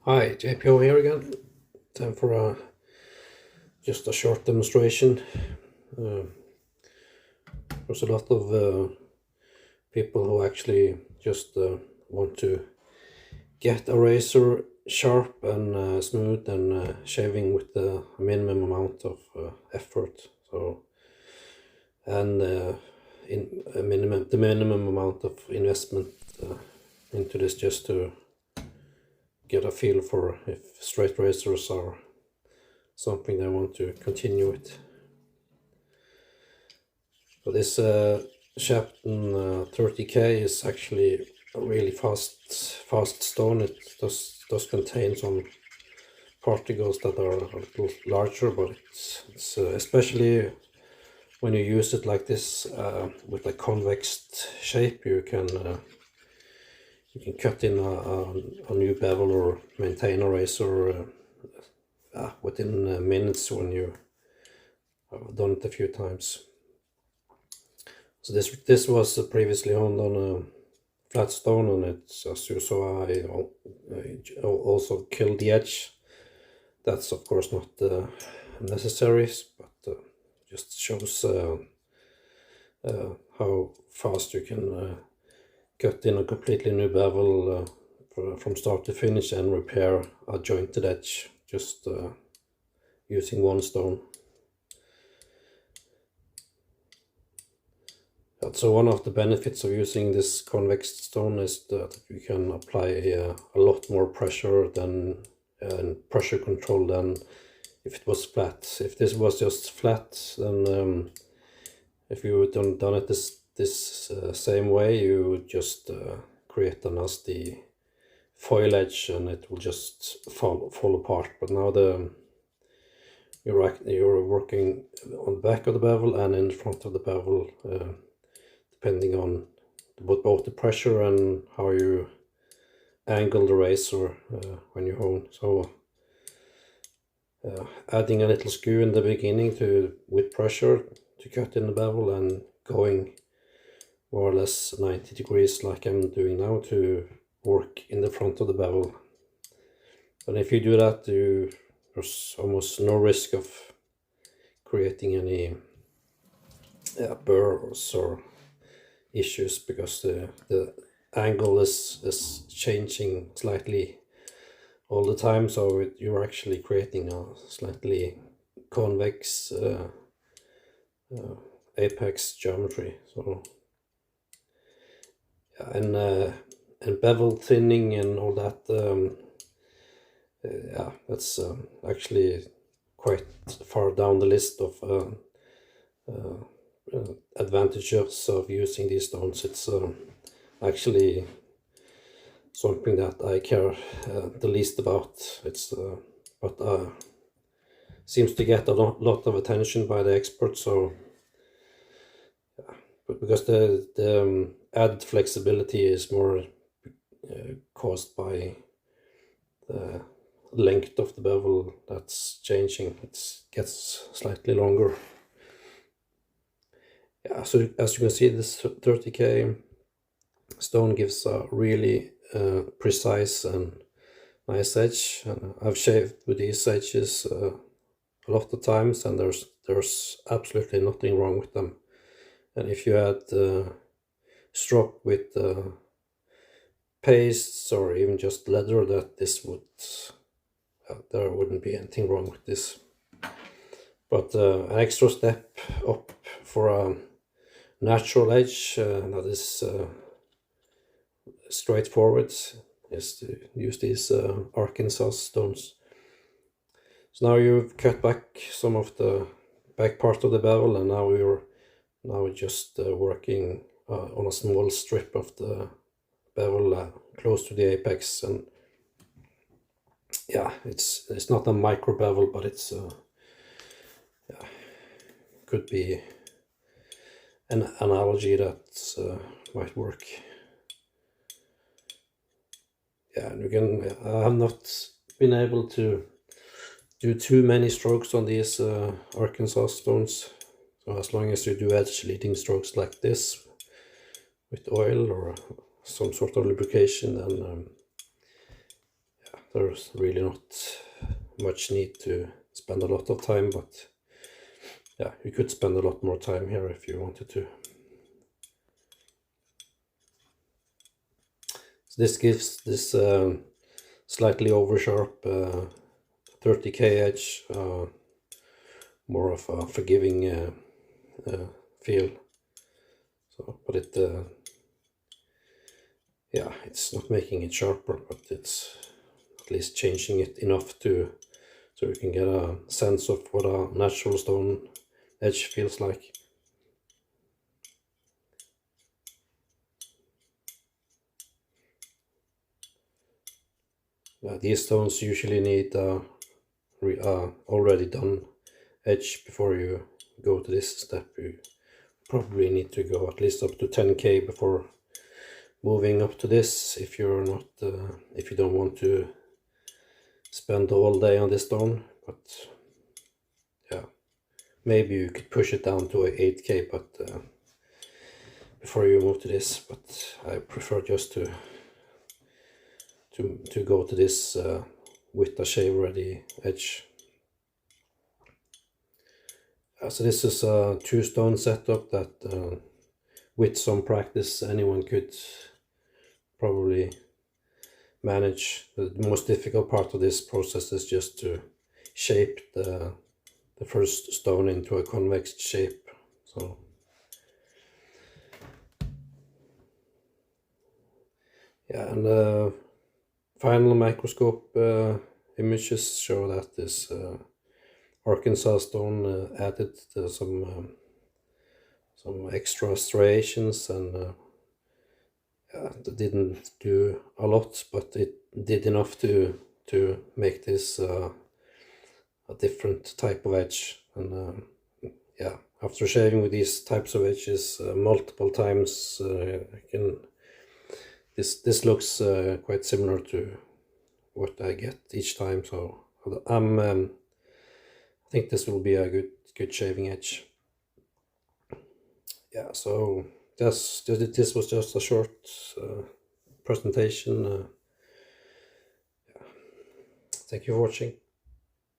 Hi, JPO here again. Time for just a short demonstration. There's a lot of people who actually just want to get a razor sharp and smooth and shaving with the minimum amount of effort. And the minimum amount of investment into this, just to get a feel for if straight razors are something they want to continue with. So this Shapton 30K is actually a really fast stone. It does contain some particles that are a little larger, but it's especially when you use it like this with a convex shape, you can cut in a new bevel or maintain a razor within minutes when you have done it a few times. So this was previously honed on a flat stone, and it's, as you saw, I also killed the edge. That's of course not necessary, but just shows how fast you can cut in a completely new bevel from start to finish and repair a jointed edge just using one stone. So one of the benefits of using this convex stone is that you can apply a lot more pressure and pressure control than if it was flat. If this was just flat, then if you had done it this same way, you would just create a nasty foil edge and it will just fall apart. But now you're working on the back of the bevel and in front of the bevel, depending on both the pressure and how you angle the razor when you hone. So adding a little skew in the beginning with pressure to cut in the bevel, and going more or less 90 degrees like I'm doing now to work in the front of the bevel. And if you do that, there's almost no risk of creating any burrs or issues, because the angle is changing slightly all the time, so you're actually creating a slightly convex apex geometry. So yeah, and bevel thinning and all that, yeah, that's actually quite far down the list of advantages of using these stones. It's actually something that I care the least about. It's but seems to get a lot of attention by the experts. So but because the added flexibility is more caused by the length of the bevel that's changing. It gets slightly longer. Yeah, so as you can see, this 30K stone gives a really precise and nice edge. And I've shaved with these edges a lot of times, and there's absolutely nothing wrong with them. And if you add strop with pastes or even just leather, that this would there wouldn't be anything wrong with this. But an extra step up for a natural edge that is straightforward is to use these Arkansas stones. So now you've cut back some of the back part of the bevel, and now we're just working on a small strip of the bevel close to the apex. And yeah, it's not a micro bevel, but it's yeah, could be an analogy that might work. Yeah, and you can. I have not been able to do too many strokes on these Arkansas stones. So as long as you do edge leading strokes like this with oil or some sort of lubrication, then there's really not much need to spend a lot of time, but yeah, you could spend a lot more time here if you wanted to. So this gives this slightly over sharp 30K edge, more of a forgiving feel. So, but it, yeah, it's not making it sharper, but it's at least changing it enough to, so you can get a sense of what a natural stone edge feels like. These stones usually need a already done edge before you go to this step. You probably need to go at least up to 10K before moving up to this, if you're not if you don't want to spend all day on this stone. But yeah, maybe you could push it down to 8K, but before you move to this. But I prefer just to go to this with a shave ready edge. So this is a 2-stone setup that with some practice anyone could probably manage. The most difficult part of this process is just to shape the first stone into a convex shape. So yeah, and final microscope images show that this Arkansas stone added some extra striations, and it didn't do a lot, but it did enough to make this a different type of edge. And yeah, after shaving with these types of edges multiple times, this looks quite similar to what I get each time. So I think this will be a good shaving edge. Yeah, so this was just a short presentation. Yeah. Thank you for watching.